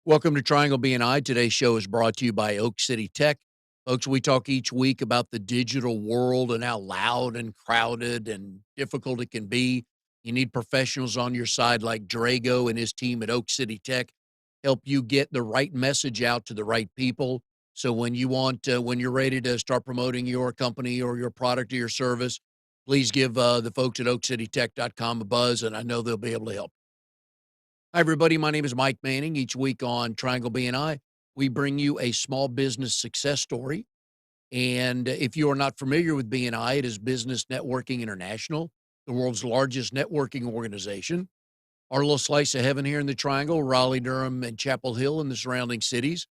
Welcome to Triangle BNI. Today's show is brought to you by Oak City Tech. Folks, we talk each week about the digital world and how loud and crowded and difficult it can be. You need professionals on your side like Drago and his team at Oak City Tech help you get the right message out to the right people. So when you're ready to start promoting your company or your product or your service, please give the folks at oakcitytech.com a buzz, and I know they'll be able to help. Hi, everybody. My name is Mike Manning. Each week on Triangle BNI, we bring you a small business success story. And if you are not familiar with BNI, it is Business Networking International, the world's largest networking organization. Our little slice of heaven here in the Triangle, Raleigh, Durham, and Chapel Hill and the surrounding cities.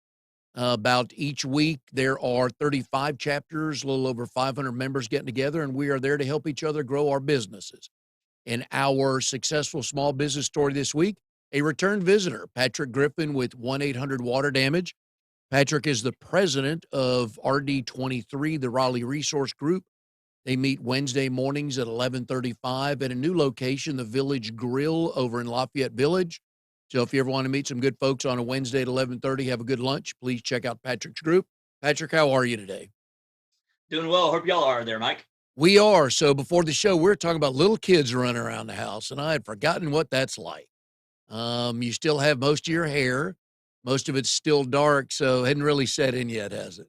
About each week, there are 35 chapters, a little over 500 members getting together, and we are there to help each other grow our businesses. In our successful small business story this week, a return visitor, Patrick Griffin with 1-800 Water Damage. Patrick is the president of RD23, the Raleigh Resource Group. They meet Wednesday mornings at 11:35 at a new location, the Village Grill over in Lafayette Village. So if you ever want to meet some good folks on a Wednesday at 11:30, have a good lunch, please check out Patrick's group. Patrick, how are you today? Doing well. Hope y'all are there, Mike. We are. So before the show, we were talking about little kids running around the house, and I had forgotten what that's like. You still have most of your hair. Most of it's still dark, so hadn't really set in yet, has it?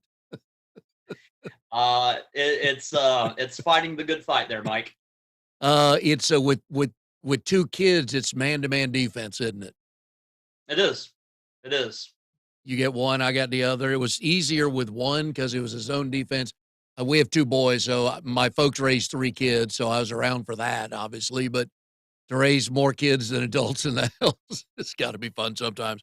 It's fighting the good fight there, Mike. It's with two kids, it's man-to-man defense, isn't it? It is. It is. You get one, I got the other. It was easier with one because it was his own defense. We have two boys, so my folks raised three kids, so I was around for that, obviously. But to raise more kids than adults in the house, it's got to be fun sometimes.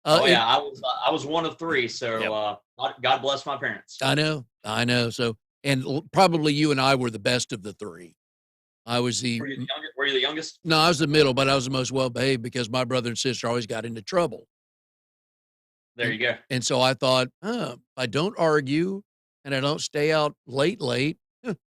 Oh It yeah, I was one of three, Yep. so God bless my parents. I know. So, and probably you and I were the best of the three. I was Were you the youngest? no, I was the middle, but I was the most well behaved because my brother and sister always got into trouble. There And, you go. and so I thought, if I don't argue and I don't stay out late,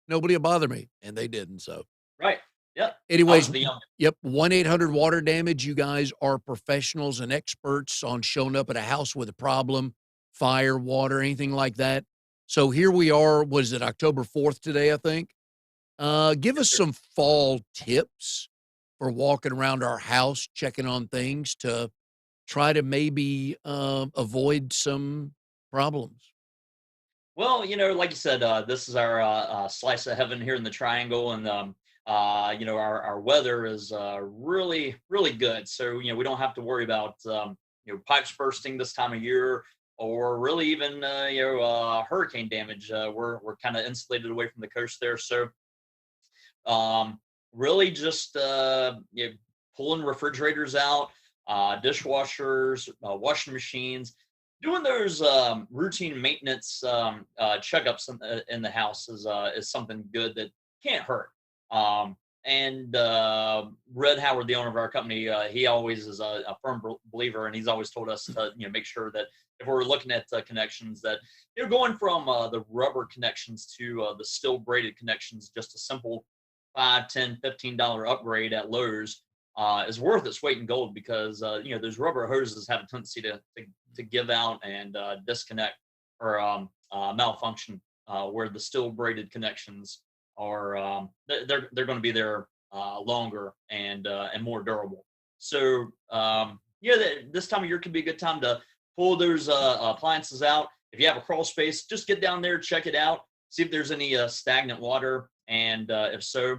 nobody will bother me. And they didn't. So, Right. Yep. I was anyways, the youngest. yep, 1-800 Water Damage. You guys are professionals and experts on showing up at a house with a problem, fire, water, anything like that. So here we are. Was it October 4th today, I think? Give Yes, us sir. some fall tips for walking around our house, checking on things to try to maybe avoid some problems. Well, like you said, this is our slice of heaven here in the Triangle, and our weather is really really good. So we don't have to worry about pipes bursting this time of year, or really even hurricane damage. We're kind of insulated away from the coast there, so really just pulling refrigerators out, dishwashers, washing machines, doing those routine maintenance checkups in the house is something good that can't hurt. And Red Howard, the owner of our company, he always is a firm believer, and he's always told us to make sure that if we're looking at connections, that going from the rubber connections to the steel braided connections, just a simple 5, 10, $15 upgrade at Lowe's is worth its weight in gold, because those rubber hoses have a tendency to give out and disconnect or malfunction, where the steel braided connections are they're going to be there longer and more durable. So this time of year could be a good time to pull those appliances out. If you have a crawl space, just get down there, check it out, see if there's any stagnant water, and if so,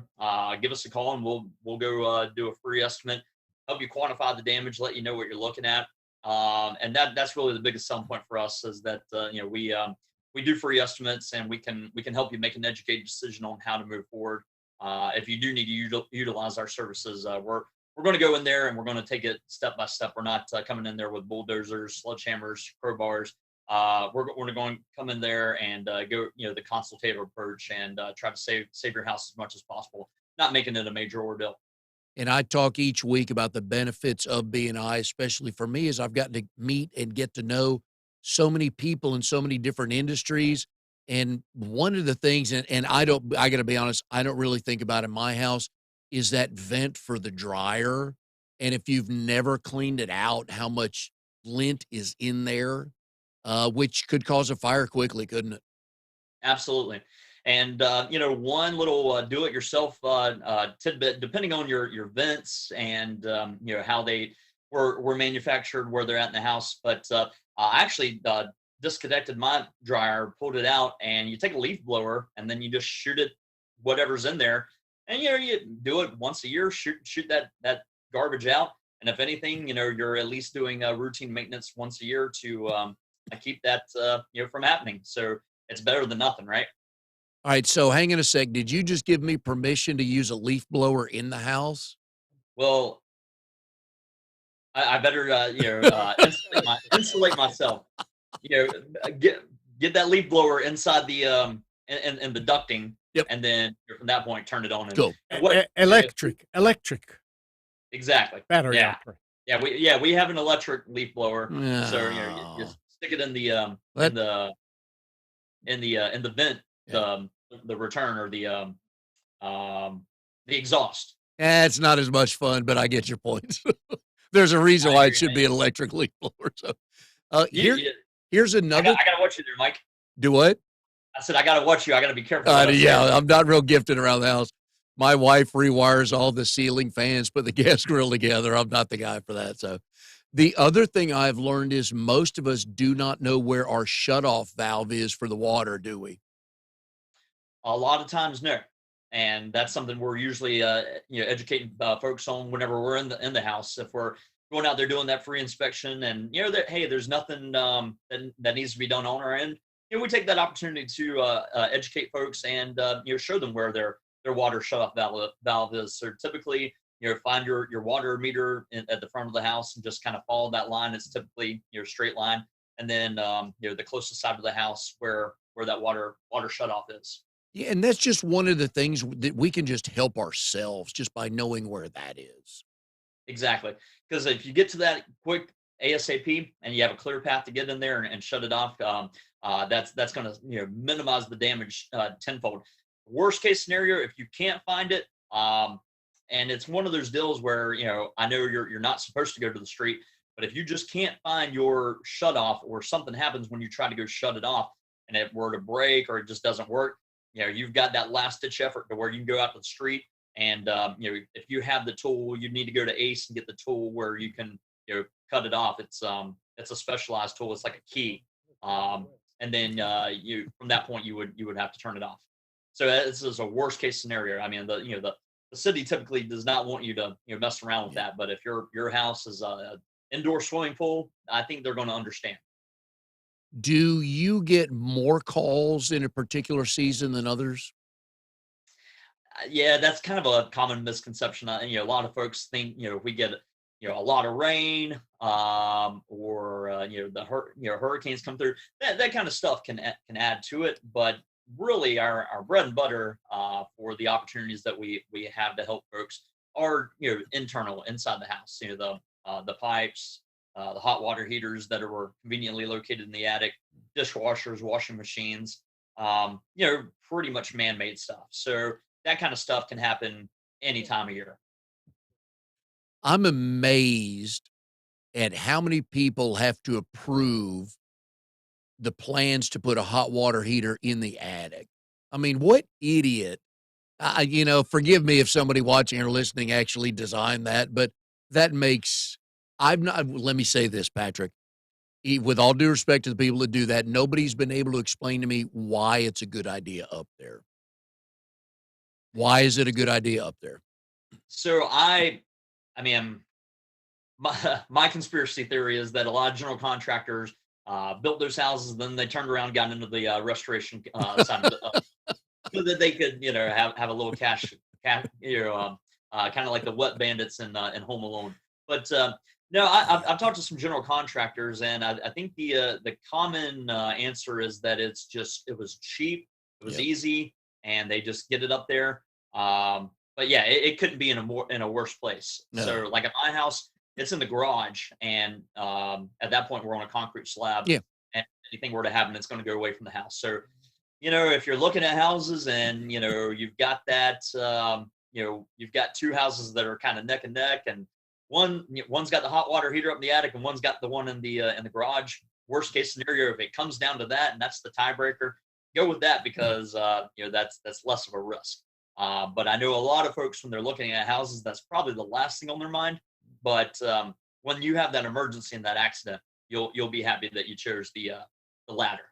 give us a call, and we'll go do a free estimate, help you quantify the damage, let you know what you're looking at. And that's really the biggest selling point for us, is that we do free estimates, and we can help you make an educated decision on how to move forward. If you do need to utilize our services, we're going to go in there, and we're going to take it step by step. We're not coming in there with bulldozers, sledgehammers, crowbars. We're going to come in there and go the consultative approach, and try to save your house as much as possible, not making it a major ordeal. And I talk each week about the benefits of BNI, especially for me, as I've gotten to meet and get to know so many people in so many different industries. And one of the things, and I got to be honest, I don't really think about in my house, is that vent for the dryer. And if you've never cleaned it out, how much lint is in there, which could cause a fire quickly, couldn't it? Absolutely. And one little do-it-yourself tidbit, depending on your vents and how they were manufactured, where they're at in the house. But I actually disconnected my dryer, pulled it out, and you take a leaf blower and then you just shoot it, whatever's in there, and you do it once a year. Shoot that garbage out, and if anything, you're at least doing routine maintenance once a year to keep that from happening. So it's better than nothing, right? All right, so hang on a sec. Did you just give me permission to use a leaf blower in the house? Well, I better insulate myself. Get that leaf blower inside the in the ducting, Yep, and then from that point turn it on. And cool. Electric exactly, battery yeah, operated. we have an electric leaf blower, so you No. stick it in the That in the vent, yeah. the return, or the exhaust. It's not as much fun, but I get your point. There's a reason I why it agree, should man. be an electric leaf blower. So, You, you, here's another. I gotta watch you there, Mike. Do what? I said I gotta watch you. I gotta be careful what I say. Yeah, I'm not real gifted around the house. My wife rewires all the ceiling fans, put the gas grill together. I'm not the guy for that. So, the other thing I've learned is most of us do not know where our shutoff valve is for the water, do we? A lot of times, no, and that's something we're usually educating folks on whenever we're in the house. If we're going out there doing that free inspection, and that, hey, there's nothing that needs to be done on our end, we take that opportunity to educate folks and show them where their water shutoff valve is. So typically, find your water meter at the front of the house and just kind of follow that line. It's typically straight line, and then the closest side of the house where that water shutoff is. Yeah, and that's just one of the things that we can just help ourselves just by knowing where that is. Exactly. Because if you get to that quick ASAP and you have a clear path to get in there and shut it off, that's going to minimize the damage tenfold. Worst case scenario, if you can't find it, and it's one of those deals where I know you're not supposed to go to the street, but if you just can't find your shut off, or something happens when you try to go shut it off and it were to break or it just doesn't work, you've got that last ditch effort to where you can go out to the street. And if you have the tool, you need to go to Ace and get the tool where you can cut it off. It's a specialized tool. It's like a key, and then you from that point you would have to turn it off. So this is a worst case scenario. I mean, the city typically does not want you to mess around with that. But if your house is a indoor swimming pool, I think they're going to understand. Do you get more calls in a particular season than others? Yeah, that's kind of a common misconception. A lot of folks think if we get a lot of rain, or hurricanes come through, that kind of stuff can add to it. But really, our bread and butter for the opportunities that we have to help folks are internal, inside the house. The pipes, the hot water heaters that are conveniently located in the attic, dishwashers, washing machines, pretty much man-made stuff. So that kind of stuff can happen any time of year. I'm amazed at how many people have to approve the plans to put a hot water heater in the attic. I mean, what idiot? Forgive me if somebody watching or listening actually designed that, but that makes, I'm not, let me say this, Patrick. With all due respect to the people that do that, nobody's been able to explain to me why it's a good idea up there. Why is it a good idea up there? So I mean, my conspiracy theory is that a lot of general contractors built those houses, then they turned around, and got into the restoration side of it, so that they could have a little cash kind of like the wet bandits in Home Alone. But no, I've talked to some general contractors, and I think the common answer is that it was cheap, it was Yep. easy, and they just get it up there. But yeah, it couldn't be in a worse place. No. So like at my house, it's in the garage, and at that point we're on a concrete slab. Yeah. And anything were to happen, it's going to go away from the house. So if you're looking at houses and you've got that, you've got two houses that are kind of neck and neck, and one's got the hot water heater up in the attic, and one's got the one in the garage. Worst case scenario, if it comes down to that, and that's the tiebreaker, go with that because that's less of a risk. But I know a lot of folks when they're looking at houses, that's probably the last thing on their mind. But when you have that emergency and that accident, you'll be happy that you chose the latter.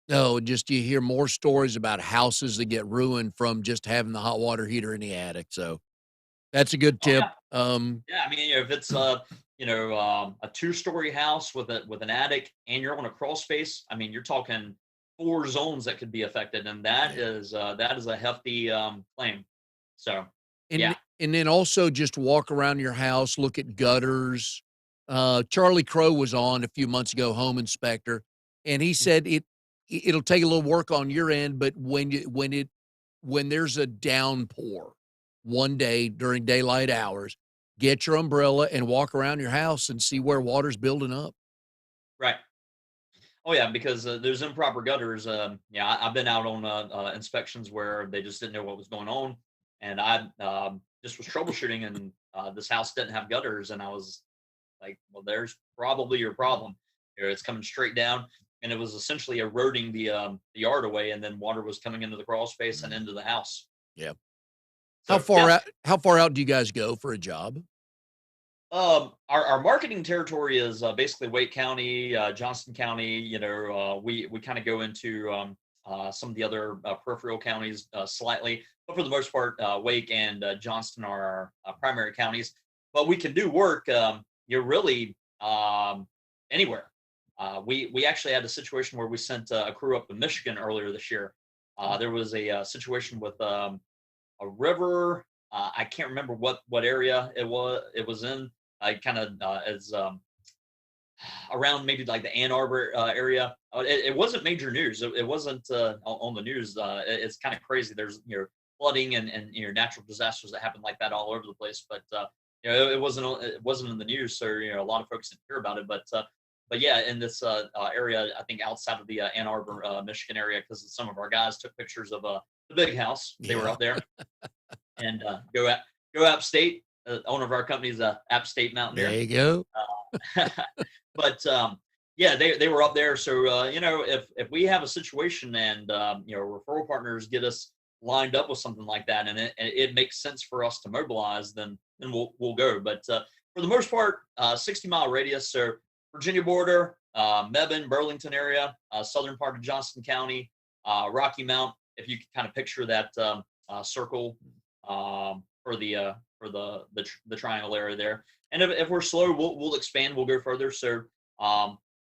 No, just you hear more stories about houses that get ruined from just having the hot water heater in the attic. So that's a good Oh tip. yeah, yeah. I mean, if it's a two-story house with an attic and you're on a crawl space, I mean, you're talking four zones that could be affected, and Yeah. that is a hefty claim. So And yeah. and then also just walk around your house, look at gutters. Charlie Crow was on a few months ago, home inspector, and he said it'll take a little work on your end, but when there's a downpour one day during daylight hours, get your umbrella and walk around your house and see where water's building up. Right. Oh yeah, because there's improper gutters. Yeah, I've been out on inspections where they just didn't know what was going on, and I just was troubleshooting, and this house didn't have gutters, and I was like, well, there's probably your problem. It's coming straight down, and it was essentially eroding the yard away, and then water was coming into the crawl space and Mm. into the house. Yeah. So yeah, How far out do you guys go for a job? our marketing territory is basically Wake County, Johnston County. We kind of go into some of the other peripheral counties slightly, but for the most part, Wake and Johnston are our primary counties. But we can do work. You're really anywhere. We actually had a situation where we sent a crew up to Michigan earlier this year. There was a situation with a river. I can't remember what area it was in. I kind of as around maybe like the Ann Arbor area. It wasn't major news. It wasn't on the news. It's kind of crazy. There's flooding and natural disasters that happen like that all over the place. But it wasn't in the news, so a lot of folks didn't hear about it. But yeah, in this area, I think outside of the Ann Arbor, Michigan area, because some of our guys took pictures of the big house. They were Yeah. up there and go upstate. Owner of our company is a App State There Mountaineer. you go. But yeah, they were up there. So if we have a situation and referral partners get us lined up with something like that, and it makes sense for us to mobilize, then we'll go. But for the most part, 60-mile radius. So Virginia border, Mebane, Burlington area, southern part of Johnston County, Rocky Mount. If you can kind of picture that circle for the triangle area there. And if we're slow, we'll expand. We'll go further. So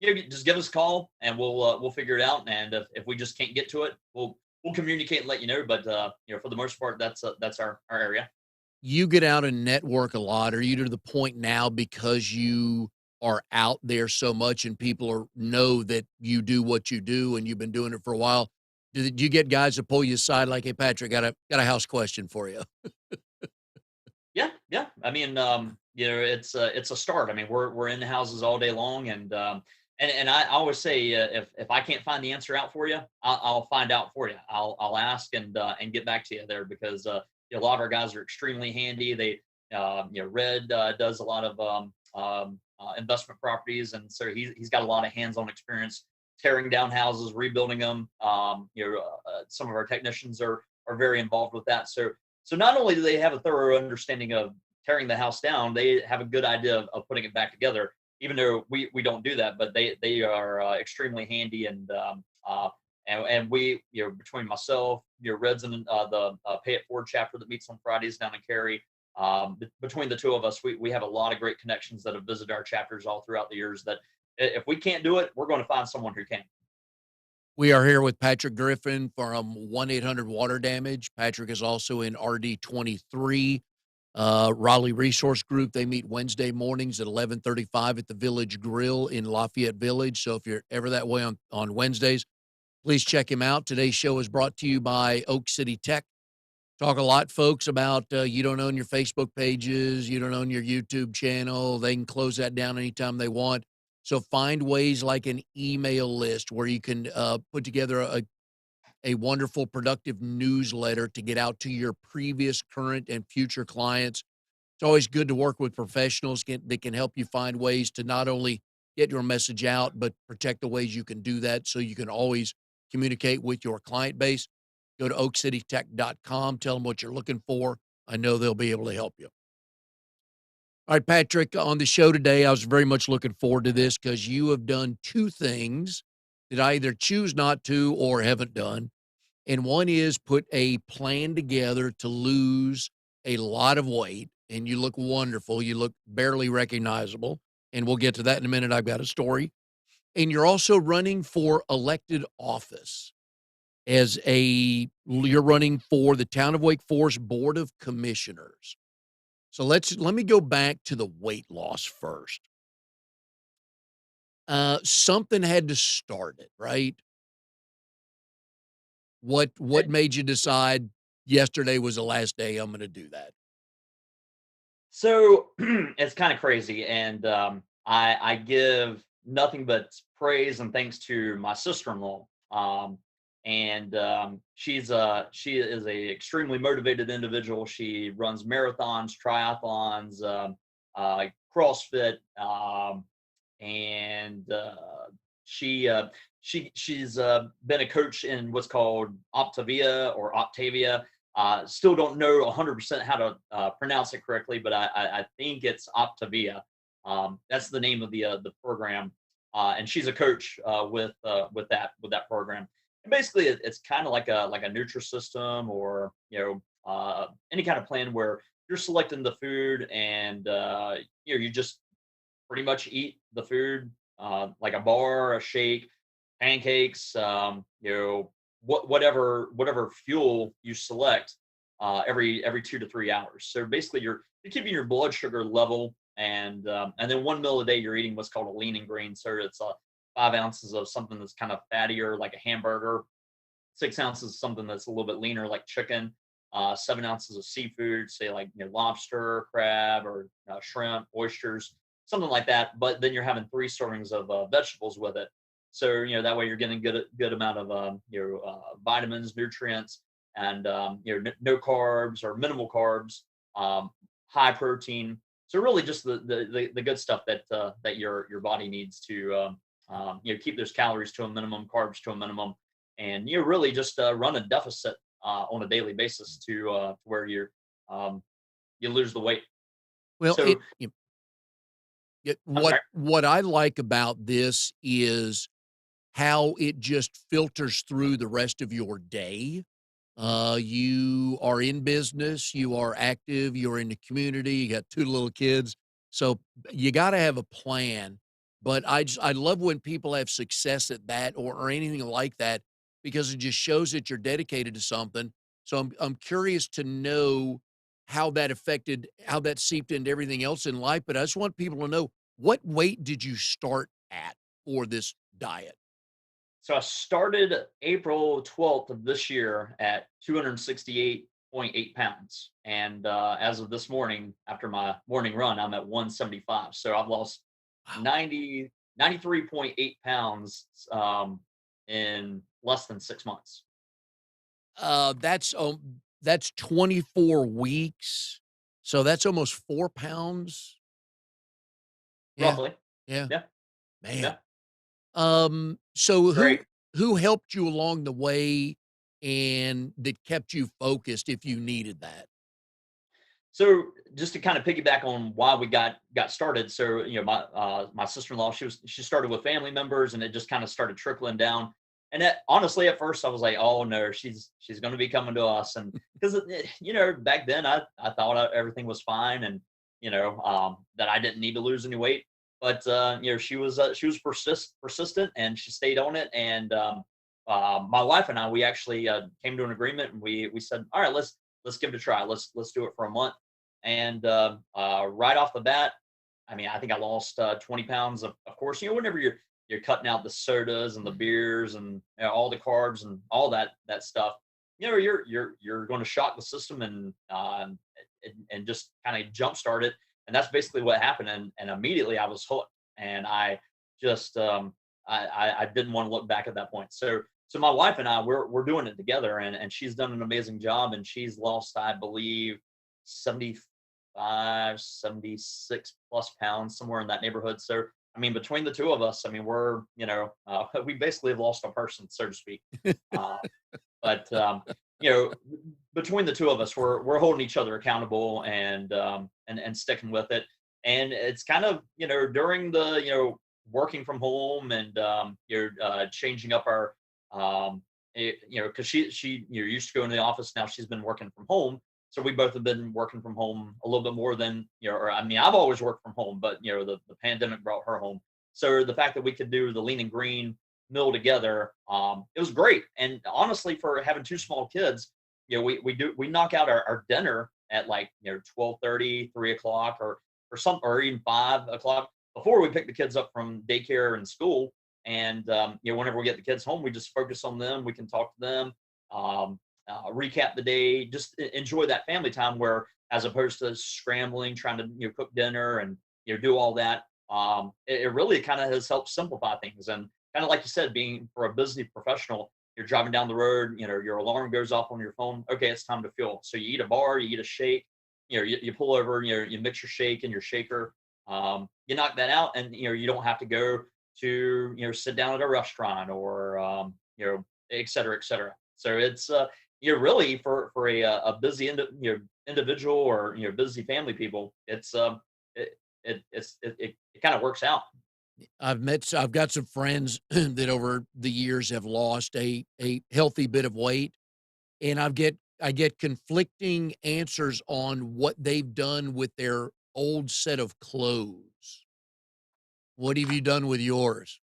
just give us a call and we'll figure it out. And if we just can't get to it, we'll communicate and let you know. But for the most part, that's our area. You get out and network a lot. Are you to the point now because you are out there so much and know that you do what you do and you've been doing it for a while? Do you get guys to pull you aside like, "Hey, Patrick, got a house question for you"? Yeah, yeah. I mean, it's a start. I mean, we're in the houses all day long, and I always say if I can't find the answer out for you, I'll find out for you. I'll ask and get back to you there because a lot of our guys are extremely handy. They Red does a lot of investment properties, and so he's got a lot of hands-on experience tearing down houses, rebuilding them. Some of our technicians are very involved with that. So not only do they have a thorough understanding of tearing the house down, they have a good idea of putting it back together. Even though we don't do that, but they are extremely handy and we between myself, Reds and the Pay It Forward chapter that meets on Fridays down in Cary. Between the two of us, we have a lot of great connections that have visited our chapters all throughout the years. That if we can't do it, we're going to find someone who can. We are here with Patrick Griffin from 1-800 Water Damage. Patrick is also in RD23, Raleigh Resource Group. They meet Wednesday mornings at 11:35 at the Village Grill in Lafayette Village. So if you're ever that way on Wednesdays, please check him out. Today's show is brought to you by Oak City Tech. Talk a lot, folks, about you don't own your Facebook pages, you don't own your YouTube channel. They can close that down anytime they want. So find ways like an email list where you can put together a wonderful, productive newsletter to get out to your previous, current, and future clients. It's always good to work with professionals that can help you find ways to not only get your message out, but protect the ways you can do that so you can always communicate with your client base. Go to oakcitytech.com, tell them what you're looking for. I know they'll be able to help you. All right, Patrick, on the show today, I was very much looking forward to this because you have done two things that I either choose not to or haven't done. And one is put a plan together to lose a lot of weight, and you look wonderful. You look barely recognizable. And we'll get to that in a minute. I've got a story. And you're also running for elected office you're running for the Town of Wake Forest Board of Commissioners. So let me go back to the weight loss first. Something had to start it, right? What made you decide yesterday was the last day I'm gonna do that? So it's kind of crazy, and I give nothing but praise and thanks to my sister-in-law. And she is a extremely motivated individual. She runs marathons, triathlons, CrossFit, and she she's been a coach in what's called Octavia. Still don't know 100% how to pronounce it correctly, but I think it's Optavia. That's the name of the program, and she's a coach with that program. And basically, it's kind of like a Nutrisystem, or any kind of plan where you're selecting the food, and you just pretty much eat the food, like a bar, a shake, pancakes, whatever fuel you select, every 2 to 3 hours. So basically, you're keeping your blood sugar level, and then 1 meal a day you're eating what's called a lean and green. So it's 5 ounces of something that's kind of fattier, like a hamburger, 6 ounces of something that's a little bit leaner, like chicken, 7 ounces of seafood, say like lobster, crab, or shrimp, oysters, something like that. But then you're having 3 servings of vegetables with it. So that way you're getting good amount of vitamins, nutrients, and no carbs or minimal carbs, high protein. So really just the good stuff that your body needs to keep those calories to a minimum, carbs to a minimum, and you really just run a deficit on a daily basis to where you lose the weight. Well, So I'm sorry. what I like about this is how it just filters through the rest of your day. You are in business, you are active, you're in the community, you got two little kids. So you got to have a plan. But I love when people have success at that, or anything like that, because it just shows that you're dedicated to something. So I'm curious to know how that seeped into everything else in life. But I just want people to know, what weight did you start at for this diet? So I started April 12th of this year at 268.8 pounds. And as of this morning, after my morning run, I'm at 175. So I've lost Wow. 93.8 pounds in less than 6 months. That's 24 weeks. So that's almost 4 pounds. Yeah, Roughly. yeah, Yeah. man. Yeah. So Great. who helped you along the way and that kept you focused if you needed that? So just to kind of piggyback on why we got started. So my sister-in-law, she started with family members, and it just kind of started trickling down. And honestly, at first I was like, oh no, she's going to be coming to us. And because back then I thought everything was fine, and that I didn't need to lose any weight. But she was persistent, and she stayed on it. And my wife and I, we actually came to an agreement, and we said, all right, let's give it a try. Let's do it for a month. And right off the bat, I mean, I think I lost 20 pounds. Of course, whenever you're cutting out the sodas and the beers, and all the carbs and all that stuff, you're going to shock the system, and just kind of jumpstart it. And that's basically what happened. And immediately I was hooked, and I just I didn't want to look back at that point. So my wife and I, we're doing it together, and she's done an amazing job, and she's lost, I believe, 70 76 plus pounds, somewhere in that neighborhood. So, I mean, between the two of us, I mean, we're, we basically have lost a person, so to speak. Uh, but you know, between the two of us, we're holding each other accountable and sticking with it. And it's kind of during the working from home and you're changing up our because she used to go in the office. Now she's been working from home. So we both have been working from home a little bit more than or I mean, I've always worked from home, but the pandemic brought her home. So the fact that we could do the lean and green meal together, it was great. And honestly, for having two small kids, we knock out our dinner at like 12:30, 3 o'clock, or even 5 o'clock before we pick the kids up from daycare and school. And whenever we get the kids home, we just focus on them. We can talk to them, recap the day, just enjoy that family time. Where as opposed to scrambling, trying to cook dinner and do all that, it really kind of has helped simplify things. And kind of like you said, being for a busy professional, you're driving down the road, your alarm goes off on your phone. Okay, it's time to fuel. So you eat a bar, you eat a shake, you pull over, you mix your shake in your shaker, you knock that out, and you don't have to go to sit down at a restaurant or et cetera, et cetera. So it's you're really for a busy individual or busy family people, it kind of works out. I've got some friends that over the years have lost a healthy bit of weight, and I get conflicting answers on what they've done with their old set of clothes. What have you done with yours?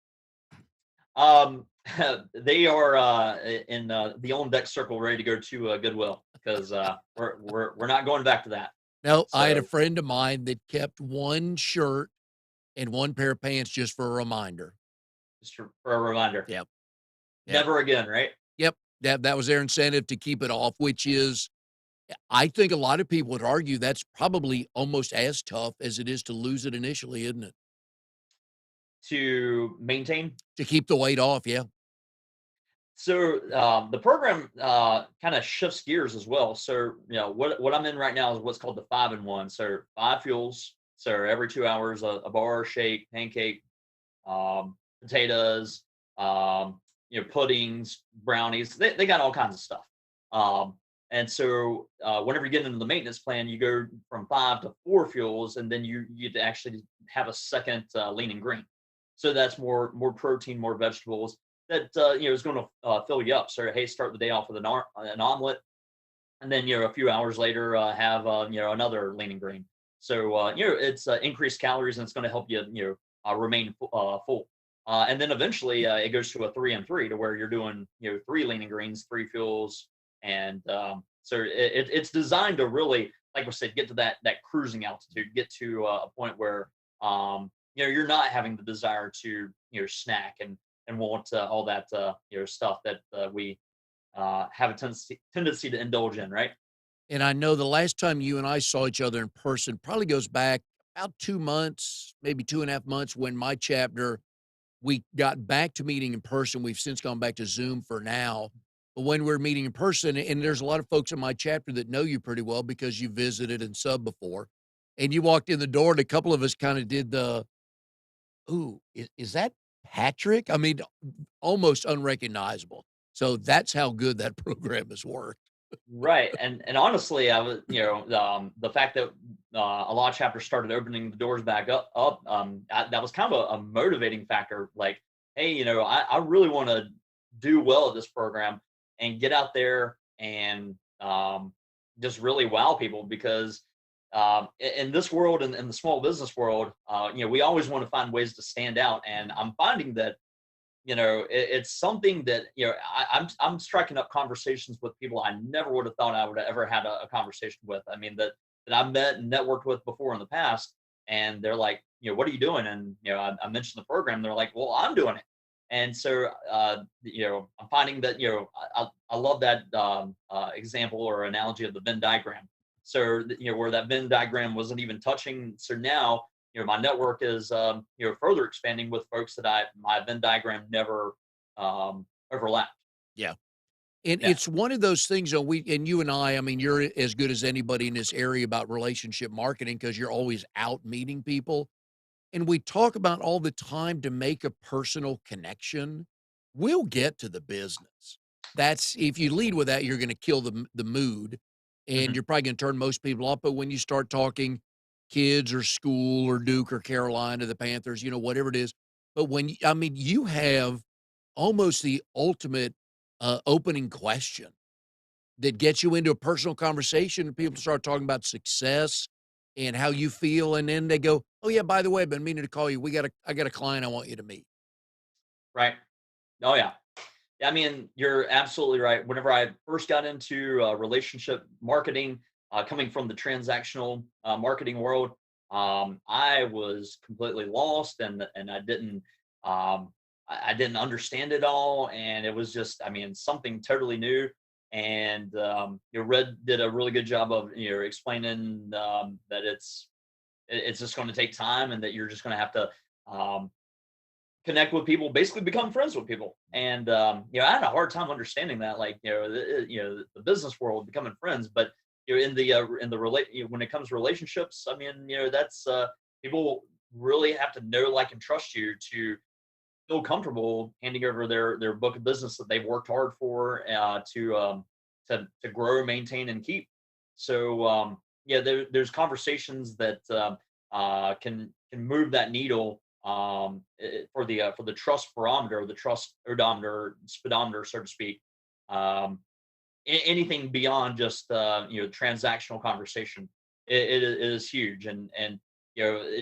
Um, they are in the on deck circle, ready to go to Goodwill because we're not going back to that. No, I had a So friend of mine that kept one shirt and one pair of pants just for a reminder. just for a reminder, Yep, yep, never again, right? yep. That was their incentive to keep it off, which is I think a lot of people would argue that's probably almost as tough as it is to lose it initially, isn't it? To maintain. To keep the weight off, yeah. So the program kind of shifts gears as well. So what I'm in right now is what's called the 5-in-1. So 5 fuels. So every 2 hours, a bar, shake, pancake, potatoes, puddings, brownies. They got all kinds of stuff. Um, and so whenever you get into the maintenance plan, you go from 5 to 4 fuels, and then you get to actually have a second lean and green. So that's more protein, more vegetables that is going to fill you up. So hey, start the day off with an omelet, and then a few hours later have another lean and green. So it's increased calories, and it's going to help you remain full. And then eventually it goes to a 3 and 3 to where you're doing 3 lean and greens, 3 fuels, and so it's designed to really, like we said, get to that cruising altitude, get to a point where you're not having the desire to snack and want all that stuff that we have a tendency to indulge in, right? And I know the last time you and I saw each other in person probably goes back about 2 months, maybe 2.5 months when my chapter, we got back to meeting in person. We've since gone back to Zoom for now. But when we're meeting in person, and there's a lot of folks in my chapter that know you pretty well because you visited and sub before, and you walked in the door and a couple of us kind of did the, "Ooh, is that Patrick?" I mean, almost unrecognizable. So that's how good that program has worked. Right, and honestly, I was the fact that a lot of chapters started opening the doors back up that was kind of a motivating factor. Like, hey, I really want to do well at this program and get out there and just really wow people because in this world and in the small business world, we always want to find ways to stand out, and I'm finding that it's something that I'm striking up conversations with people I never would have thought I would have ever had a conversation with. I mean that I've met and networked with before in the past, and they're like, what are you doing? And I mentioned the program. They're like, well, I'm doing it. And so I'm finding that I love that example or analogy of the Venn diagram. So where that Venn diagram wasn't even touching. So now my network is further expanding with folks that my Venn diagram never overlapped. Yeah. And Yeah. it's one of those things that you and I mean, you're as good as anybody in this area about relationship marketing because you're always out meeting people. And we talk about all the time to make a personal connection. We'll get to the business. That's if you lead with that, you're going to kill the mood, and Mhm. you're probably going to turn most people off. But when you start talking kids or school or Duke or Carolina, the Panthers, whatever it is. But I mean, you have almost the ultimate opening question that gets you into a personal conversation and people start talking about success and how you feel. And then they go, "Oh yeah, by the way, I've been meaning to call you. I got a client I want you to meet." Right. Oh, yeah. I mean, you're absolutely right. Whenever I first got into relationship marketing, coming from the transactional marketing world, I was completely lost, and I didn't understand it all, and it was just, I mean, something totally new. And Red did a really good job of explaining that it's just going to take time, and that you're just going to have to um, connect with people, basically become friends with people. And I had a hard time understanding that, like the business world, becoming friends. But in the when it comes to relationships, I mean, that's people really have to know, like, and trust you to feel comfortable handing over their book of business that they've worked hard for to grow, maintain, and keep. So there's conversations that can move that needle for the trust barometer, the trust odometer, speedometer, so to speak. Um, Anything beyond just transactional conversation, it is huge. And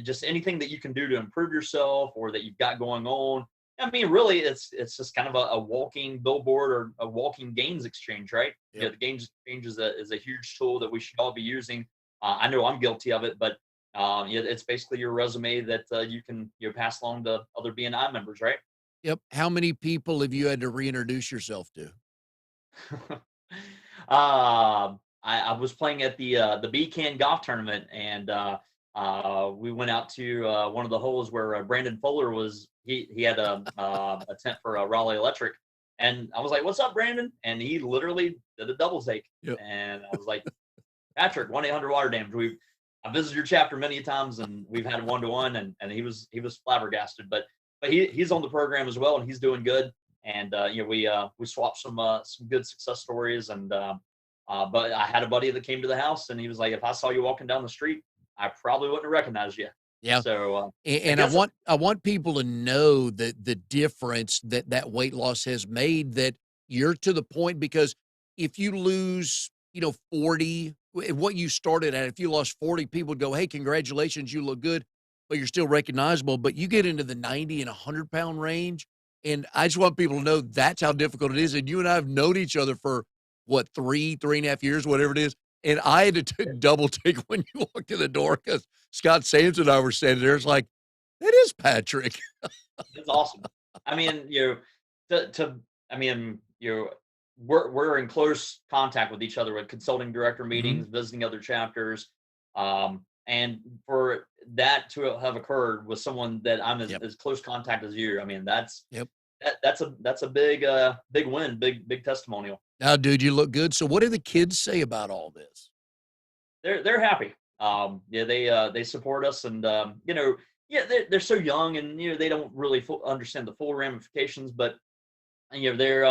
just anything that you can do to improve yourself or that you've got going on. I mean, really, it's just kind of a walking billboard or a walking gains exchange, right? Yep. The gains exchange is a huge tool that we should all be using. I know I'm guilty of it, but it's basically your resume that you can pass along to other BNI members, right? Yep. How many people have you had to reintroduce yourself to? I was playing at the B-Can golf tournament, and we went out to one of the holes where Brandon Fuller was. He had a tent for Raleigh Electric, and I was like, "What's up, Brandon?" And he literally did a double take, Yep. and I was like, "Patrick, 1-800 Water Damage. I visited your chapter many times, and we've had one-to-one, and he was flabbergasted, but he's on the program as well, and he's doing good. And we swapped some good success stories. And but I had a buddy that came to the house, and he was like, "If I saw you walking down the street, I probably wouldn't have recognized you." Yeah. So I And guess I want people to know that the difference that weight loss has made, that you're to the point, because if you lose, 40, what you started at, if you lost 40, people would go, "Hey, congratulations, you look good," but you're still recognizable. But you get into the 90 and 100-pound range. And I just want people to know that's how difficult it is. And you and I have known each other for what, 3.5 years, whatever it is. And I had to double take when you walked in the door because Scott Sands and I were standing there. It's like, that is Patrick. it's awesome. I mean, I mean, we're in close contact with each other with consulting director Mhm. meetings, visiting other chapters. And for that to have occurred with someone that I'm Yep. as close contact as you, I mean, Yep. that's a big win, big testimonial. Now, dude, you look good. So what do the kids say about all this? They're happy. Yeah, they support us, and yeah, they're so young, and they don't really understand the full ramifications. But they're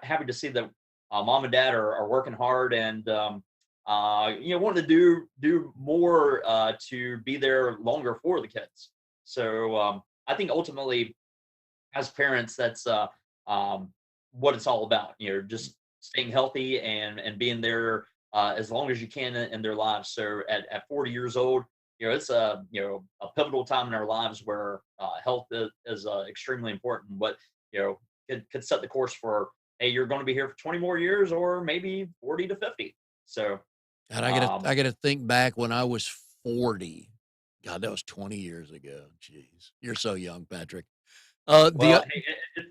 happy to see that mom and dad are working hard, and wanting to do more to be there longer for the kids. So I think ultimately, as parents, that's um, what it's all about. Just staying healthy and being there as long as you can in their lives. So at 40 years old, it's a pivotal time in our lives where health is extremely important. But could set the course for, hey, you're going to be here for 20 more years, or maybe 40 to 50. So And um, I gotta think back when I was 40. God, that was 20 years ago. Jeez. You're so young, Patrick. The well, hey,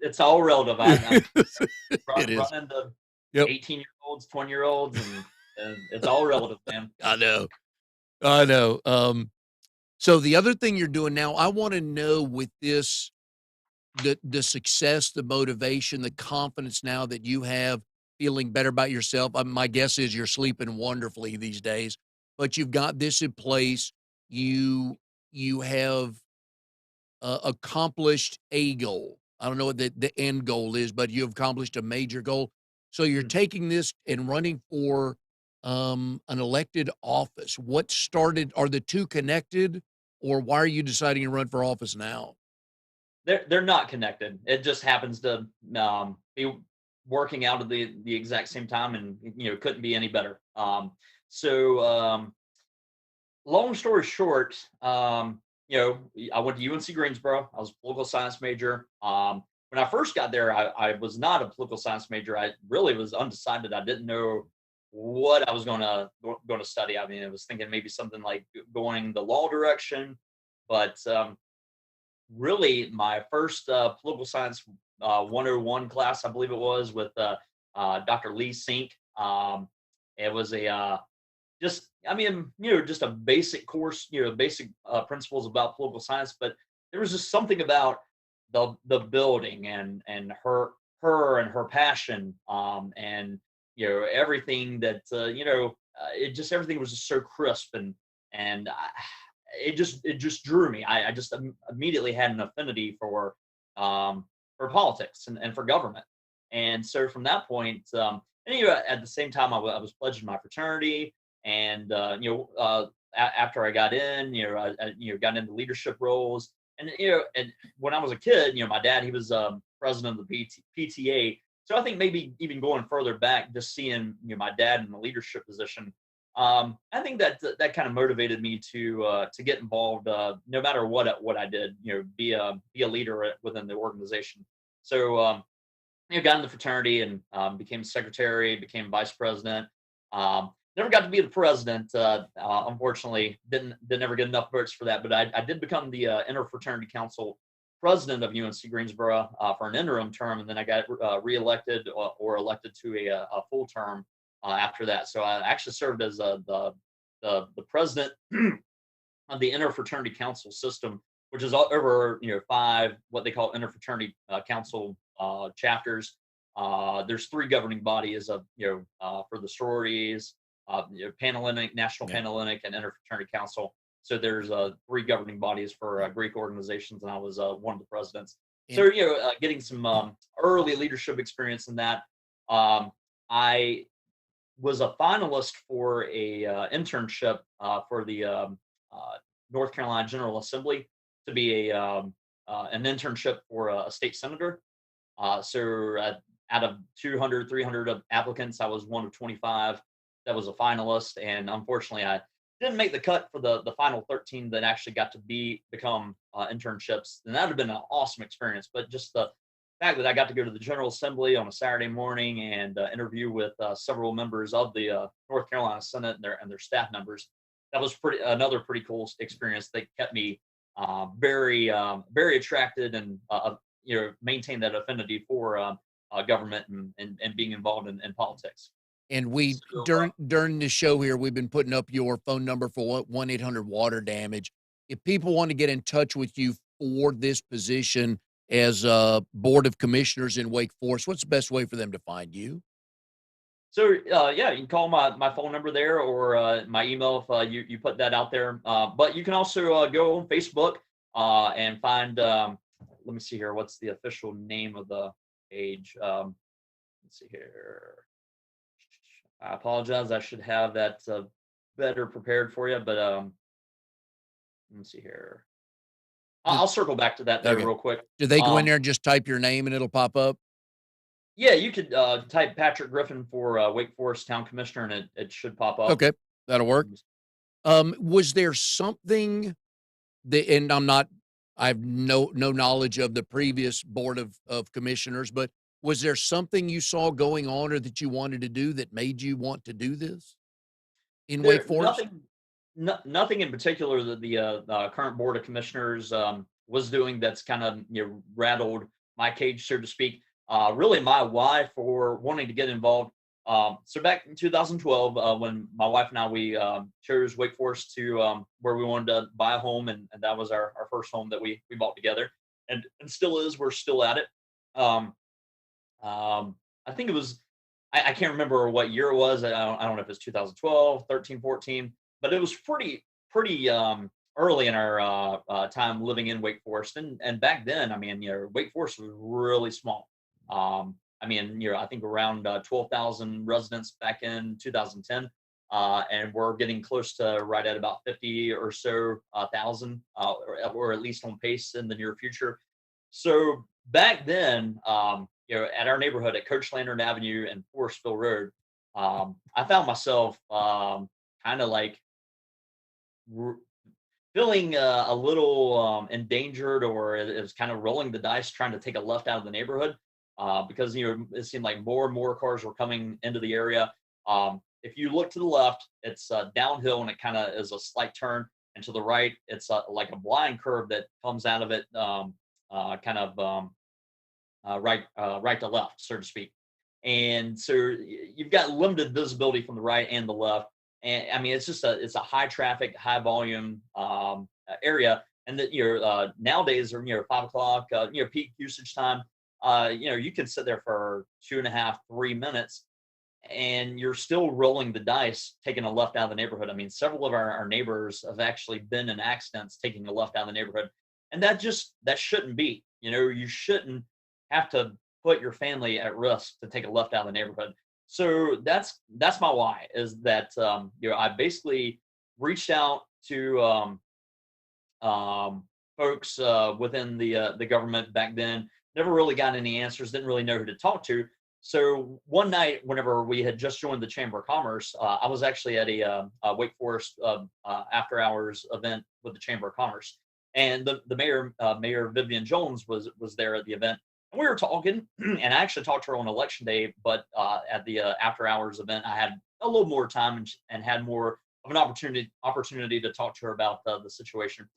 it's all relative. I'm it is. running into Yep. 18-year-olds, 20-year-olds, and it's all relative, man. I know. I know. So the other thing you're doing now, I want to know with this, the success, the motivation, the confidence now that you have. feeling better about yourself. My guess is you're sleeping wonderfully these days, but you've got this in place. You have accomplished a goal. I don't know what the end goal is, but you've accomplished a major goal. So you're Mm. taking this and running for an elected office. What started? Are the two connected, or why are you deciding to run for office now? They're not connected. It just happens to be working out at the exact same time, and couldn't be any better. So long story short, I went to UNC Greensboro. I was a political science major. When I first got there, I was not a political science major. I really was undecided. I didn't know what I was going to study. I mean, I was thinking maybe something like going the law direction, but really my first political science 101 class, I believe it was, with Dr. Lee Sink. It was a just I mean, just a basic course, basic principles about political science, but there was just something about the building and her and her passion, and everything that everything was just so crisp, and it just drew me. I just immediately had an affinity for politics and for government. And so from that point, and at the same time, I was pledging my fraternity, and after I got in, got into leadership roles, and and when I was a kid, my dad, he was president of the PTA. So I think maybe even going further back, just seeing my dad in the leadership position, I think that kind of motivated me to get involved, no matter what I did, be a leader within the organization. So got in the fraternity, and became secretary, became vice president. Never got to be the president. Unfortunately, didn't ever get enough votes for that. But I did become the interfraternity council president of UNC Greensboro for an interim term, and then I got reelected, or elected to a full term after that. So I actually served as the president of the interfraternity council system, which is over 5 what they call interfraternity council chapters. There's 3 governing bodies of for the sororities, Panhellenic, National Yeah. Panhellenic, and Interfraternity Council. So there's 3 governing bodies for Greek organizations, and I was one of the presidents. So And getting some early leadership experience in that. I was a finalist for a internship for the North Carolina General Assembly, to be an internship for a state senator. So out of 200, 300 of applicants, I was one of 25 that was a finalist, and unfortunately, I didn't make the cut for the final 13 that actually got to become internships. And that would have been an awesome experience. But just the fact that I got to go to the General Assembly on a Saturday morning and interview with several members of the North Carolina Senate and their staff members, that was another pretty cool experience that kept me very attracted, and maintain that affinity for government and being involved in politics. And we So, during the show here, we've been putting up your phone number for 1-800 water damage. If people want to get in touch with you for this position as board of commissioners in Wake Forest, what's the best way for them to find you? yeah, you can call my phone number there, or my email if you put that out there. But you can also go on Facebook and find. Let me see here. What's the official name of the page? Let's see here. I apologize. I should have that better prepared for you, but let me see here. I'll circle back to that there Okay. real quick. Do they go in Um, there and just type your name and it'll pop up? yeah, you could type Patrick Griffin for Wake Forest Town Commissioner, and it should pop up. Okay, that'll work. Was there something that, and I have no knowledge of the previous board of commissioners, but was there something you saw going on or that you wanted to do that made you want to do this in Wake There Forest? nothing in particular that the current board of commissioners was doing that's kind of rattled my cage, so to speak. Really, my why for wanting to get involved. So back in 2012, when my wife and I we chose Wake Forest to where we wanted to buy a home, and that was our first home that we bought together, and still is. We're still at it. I think it was I can't remember what year it was. I don't know if it's 2012, 13, 14, but it was pretty early in our time living in Wake Forest. And back then, I mean, Wake Forest was really small. I mean, I think around 12,000 residents back in 2010. And we're getting close to right at about 50 or so thousand, or at least on pace in the near future. So back then, at our neighborhood at Coach Landern Avenue and Forestville Road, I found myself kind of like r- feeling a little endangered, or it was kind of rolling the dice trying to take a left out of the neighborhood, because it seemed like more and more cars were coming into the area. If you look to the left, it's downhill and it kind of is a slight turn, and to the right, it's like a blind curve that comes out of it, kind of right to left, so to speak. And so you've got limited visibility from the right and the left. And I mean, it's a high traffic, high volume area. And that nowadays, or 5 o'clock, peak usage time, you can sit there for 2.5, 3 minutes, and you're still rolling the dice, taking a left out of the neighborhood. I mean, several of our neighbors have actually been in accidents taking a left out of the neighborhood, and that shouldn't be. You shouldn't have to put your family at risk to take a left out of the neighborhood. So that's my why, is that I basically reached out to folks within the government back then. Never really got any answers. Didn't really know who to talk to. So one night, whenever we had just joined the Chamber of Commerce, I was actually at a Wake Forest after hours event with the Chamber of Commerce, and the mayor, Mayor Vivian Jones, was there at the event, and we were talking. And I actually talked to her on election day, but at the after hours event, I had a little more time, and had more of an opportunity to talk to her about the situation.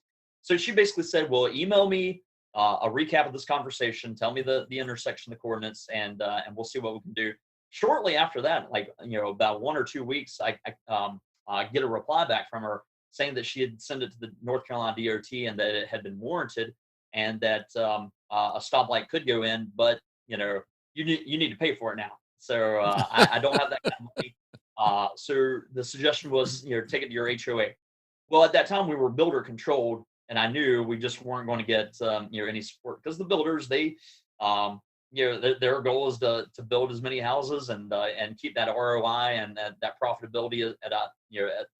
So she basically said, "Well, email me a recap of this conversation. Tell me the intersection, the coordinates, and we'll see what we can do." Shortly after that, like about 1 or 2 weeks, I get a reply back from her saying that she had sent it to the North Carolina DOT and that it had been warranted, and that a stoplight could go in, but you need to pay for it now. So I don't have that kind of money. So the suggestion was, take it to your HOA. Well, at that time we were builder controlled, and I knew we just weren't going to get any support, because the builders, they their goal is to build as many houses and keep that ROI and that profitability at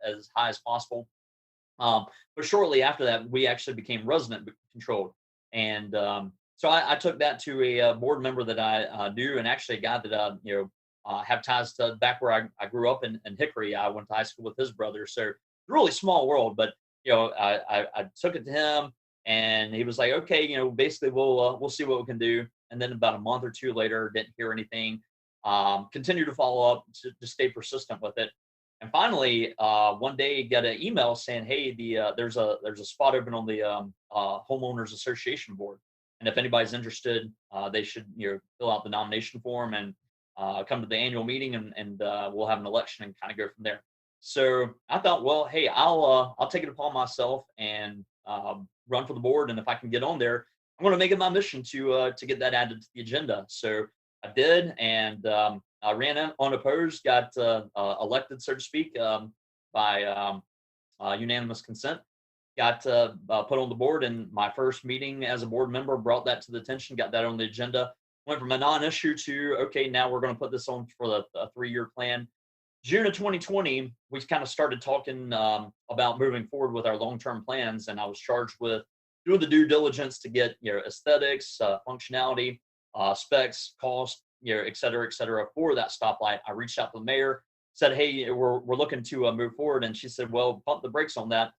as high as possible. But shortly after that, we actually became resident controlled, and so I took that to a board member that I knew, and actually a guy that have ties to back where I grew up in Hickory. I went to high school with his brother, so really small world. But I took it to him, and he was like, "Okay, basically we'll see what we can do." And then about a month or two later, didn't hear anything. Continued to follow up, to stay persistent with it. And finally, one day, got an email saying, "Hey, there's a spot open on the homeowners association board, and if anybody's interested, they should fill out the nomination form and come to the annual meeting, and we'll have an election and kind of go from there." So I thought, well, hey, I'll take it upon myself and run for the board, and if I can get on there, I'm going to make it my mission to get that added to the agenda. So I did, and I ran unopposed, got elected, so to speak, by unanimous consent. Got put on the board, and my first meeting as a board member brought that to the attention, got that on the agenda. Went from a non-issue to, okay, now we're going to put this on for the 3-year plan. June of 2020, we kind of started talking about moving forward with our long-term plans, and I was charged with doing the due diligence to get aesthetics, functionality, specs, cost, et cetera, for that stoplight. I reached out to the mayor, said, "Hey, we're looking to move forward," and she said, "Well, pump the brakes on that.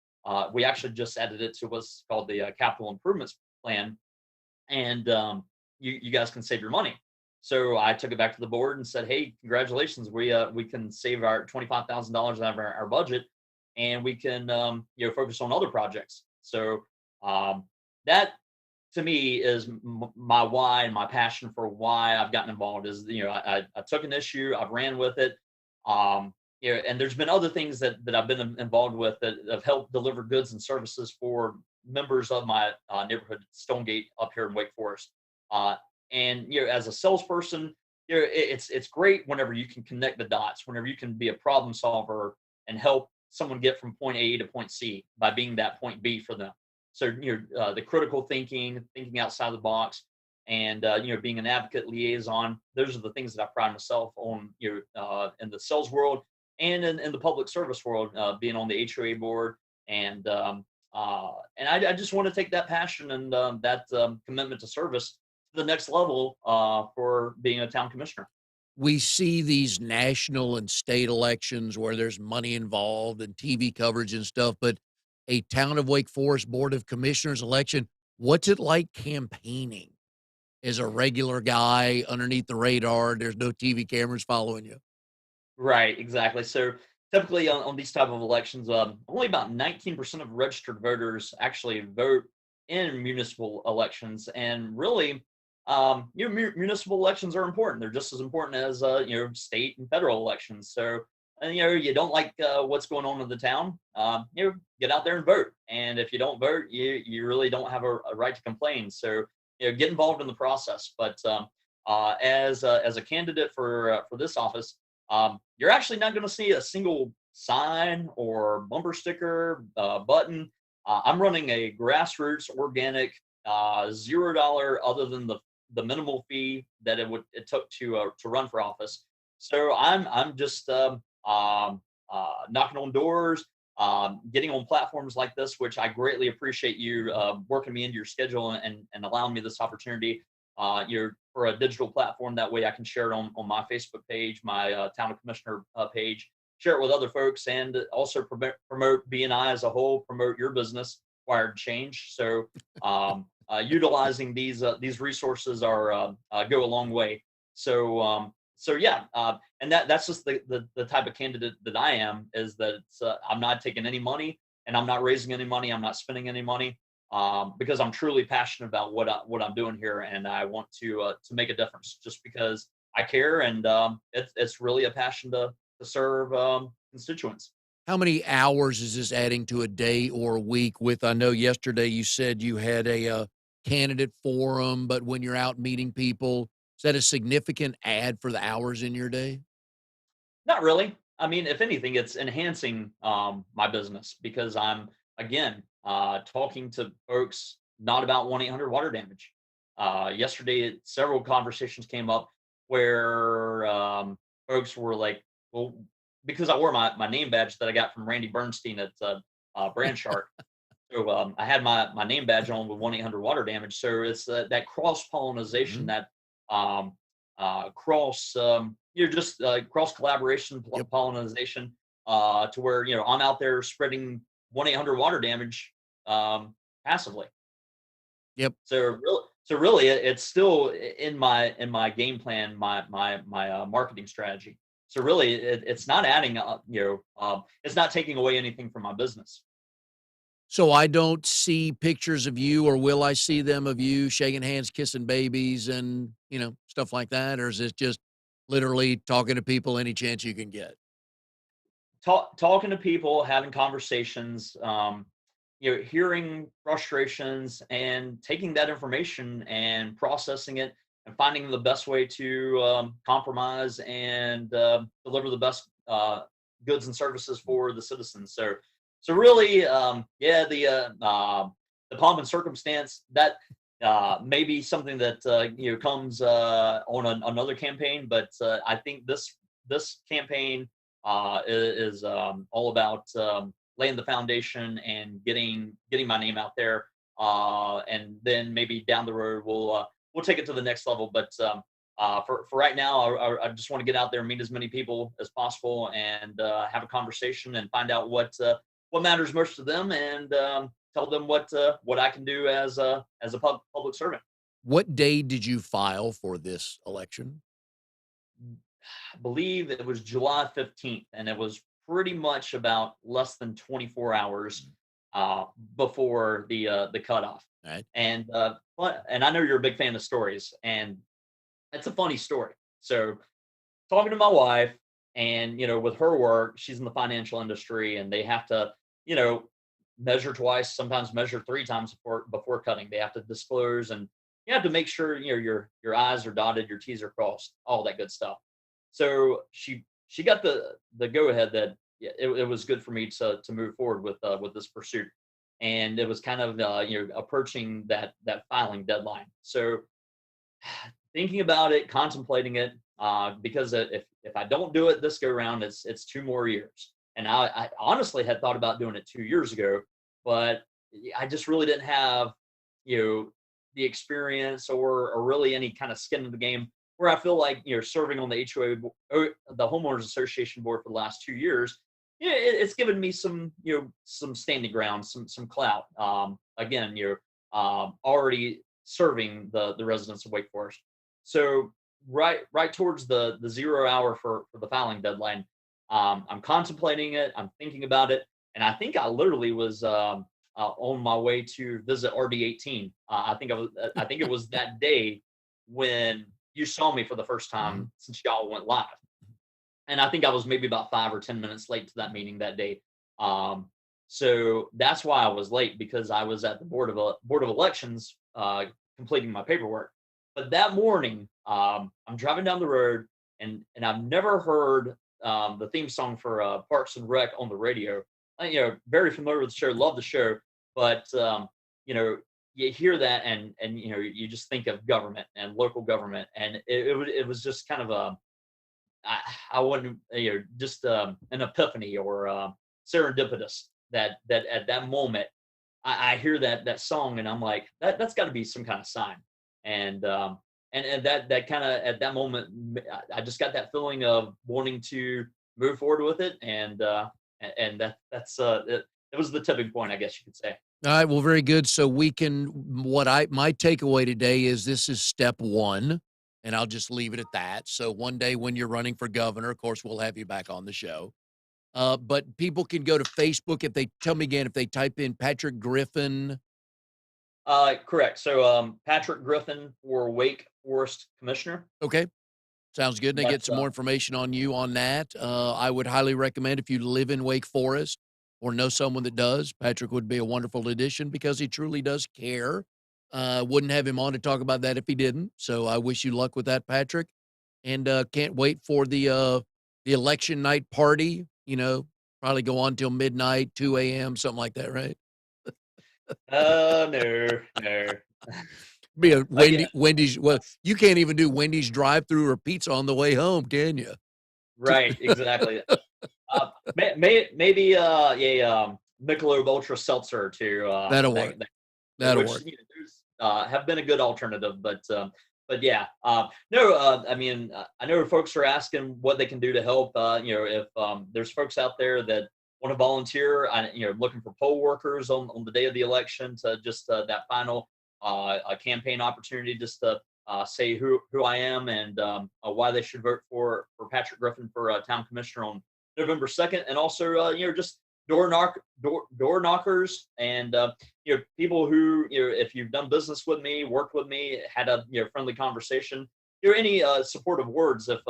We actually just added it to what's called the capital improvements plan, and you guys can save your money." So I took it back to the board and said, "Hey, congratulations, we can save our $25,000 out of our budget, and we can focus on other projects." So that, to me, is my why and my passion for why I've gotten involved. Is I took an issue, I've ran with it, and there's been other things that I've been involved with that have helped deliver goods and services for members of my neighborhood, Stonegate, up here in Wake Forest. And as a salesperson, it's great whenever you can connect the dots, whenever you can be a problem solver and help someone get from point A to point C by being that point B for them. So the critical thinking, thinking outside the box, and being an advocate liaison. Those are the things that I pride myself on. In the sales world and in the public service world, being on the HOA board, and I just want to take that passion and that commitment to service to the next level for being a town commissioner. We see these national and state elections where there's money involved and TV coverage and stuff, but a town of Wake Forest Board of Commissioners election, what's it like campaigning as a regular guy underneath the radar? There's no TV cameras following you. Right, exactly. So typically on these type of elections, only about 19% of registered voters actually vote in municipal elections, and really, municipal elections are important. They're just as important as state and federal elections. So, and you don't like what's going on in the town, get out there and vote. And if you don't vote, you really don't have a right to complain. So, get involved in the process. But as a candidate for this office, you're actually not going to see a single sign or bumper sticker, button. I'm running a grassroots organic, $0 other than the minimal fee that it took to run for office. So I'm just knocking on doors, getting on platforms like this, which I greatly appreciate you working me into your schedule and allowing me this opportunity. You're for a digital platform. That way I can share it on my Facebook page, my Town of Commissioner page, share it with other folks, and also promote BNI as a whole, promote your business, Wired Change. So utilizing these resources are go a long way. So yeah, and that's just the type of candidate that I am. Is that I'm not taking any money, and I'm not raising any money. I'm not spending any money, because I'm truly passionate about what I'm doing here, and I want to make a difference. Just because I care, and it's really a passion to serve constituents. How many hours is this adding to a day or a week with, I know yesterday you said you had a candidate forum, but when you're out meeting people, is that a significant add for the hours in your day? Not really. I mean, if anything, it's enhancing my business because I'm again talking to folks not about 1-800 water damage. Yesterday, several conversations came up where folks were like, "Well, because I wore my name badge that I got from Randy Bernstein at Brand Shark, so I had my name badge on with 1-800 water damage. So it's that cross pollination, Mhm. that cross you're just cross collaboration, Yep. pollination, to where I'm out there spreading 1-800 water damage passively. Yep. So really, it's still in my game plan, my marketing strategy. So really, it's not adding up. It's not taking away anything from my business. So I don't see pictures of you, or will I see them of you shaking hands, kissing babies, and, stuff like that? Or is it just literally talking to people any chance you can get? Talking to people, having conversations, hearing frustrations and taking that information and processing it and finding the best way to compromise and deliver the best goods and services for the citizens. So really, yeah, the pomp and circumstance that may be something that comes on another campaign, but I think this campaign is all about laying the foundation and getting my name out there, and then maybe down the road we'll take it to the next level. But for right now, I just want to get out there and meet as many people as possible and have a conversation and find out what matters most to them, and tell them what I can do as a public servant. What day did you file for this election? I believe it was July 15th, and it was pretty much about less than 24 hours uh, before the cutoff. Right. And I know you're a big fan of stories, and it's a funny story. So talking to my wife, and with her work, she's in the financial industry, and they have to you know measure twice, sometimes measure three times before cutting. They have to disclose and you have to make sure your I's are dotted, your T's are crossed, all that good stuff. So she got the go ahead that yeah, it was good for me to move forward with this pursuit, and it was kind of approaching that filing deadline. So thinking about it, contemplating it, because if I don't do it this go round, it's 2 more years. And I honestly had thought about doing it 2 years ago, but I just really didn't have the experience or really any kind of skin in the game. Where I feel like serving on the HOA, the homeowners association board for the last 2 years, it's given me some standing ground, some clout. Again, you're already serving the residents of Wake Forest. So right towards the 0 hour for the filing deadline, I'm contemplating it. I'm thinking about it, and I think I literally was on my way to visit RD18. I think it was that day when you saw me for the first time since y'all went live, and I think I was maybe about 5 or 10 minutes late to that meeting that day. So that's why I was late, because I was at the board of elections completing my paperwork. But that morning, I'm driving down the road, and I've never heard the theme song for Parks and Rec on the radio. Very familiar with the show, love the show, but you hear that and you just think of government and local government, and it was just kind of I wouldn't just an epiphany or serendipitous that at that moment I hear that song, and I'm like, that's got to be some kind of sign. And that kind of at that moment I just got that feeling of wanting to move forward with it, and that's it was the tipping point, I guess you could say. All right, well, very good. So my takeaway today is this is step one, and I'll just leave it at that. So one day when you're running for governor, of course, we'll have you back on the show. But people can go to Facebook if they type in Patrick Griffin. Correct. So Patrick Griffin for Wake Forest Commissioner. Okay. Sounds good. And they get some more information on you on that. I would highly recommend, if you live in Wake Forest or know someone that does, Patrick would be a wonderful addition because he truly does care. Wouldn't have him on to talk about that if he didn't. So I wish you luck with that, Patrick. And can't wait for the election night party. Probably go on till midnight, 2 a.m., something like that, right? No. Be a Wendy's. Well, you can't even do Wendy's drive-through or pizza on the way home, can you? Right, exactly. Maybe Michelob Ultra Seltzer to that'll work. That'll work. Have been a good alternative, but yeah, no. I mean, I know folks are asking what they can do to help. If there's folks out there that want to volunteer, looking for poll workers on the day of the election to just that final campaign opportunity, just to say who I am and why they should vote for Patrick Griffin for town commissioner on November 2nd, and also just door knockers and people who if you've done business with me, worked with me, had a friendly conversation, any supportive words. If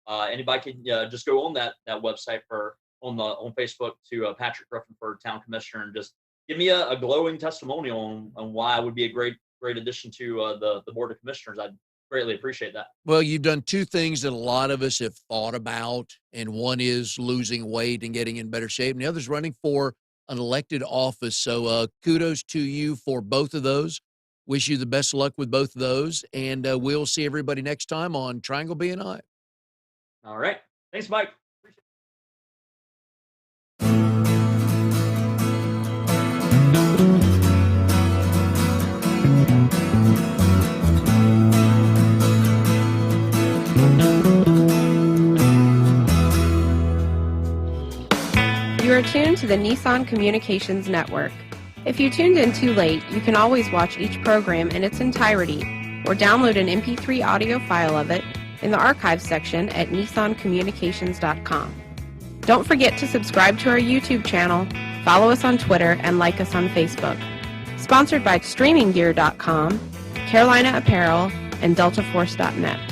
anybody can just go on that website on Facebook to Patrick Griffin for town commissioner and just give me a glowing testimonial on why I would be a great addition to the board of commissioners. I'd greatly appreciate that. Well, you've done two things that a lot of us have thought about, and one is losing weight and getting in better shape, and the other is running for an elected office. So kudos to you for both of those. Wish you the best of luck with both of those, and we'll see everybody next time on Triangle BNI. All right. Thanks, Mike. You are tuned to the Nissan Communications Network. If you tuned in too late, you can always watch each program in its entirety or download an MP3 audio file of it in the archives section at nissancommunications.com. Don't forget to subscribe to our YouTube channel, follow us on Twitter, and like us on Facebook. Sponsored by StreamingGear.com, Carolina Apparel, and DeltaForce.net.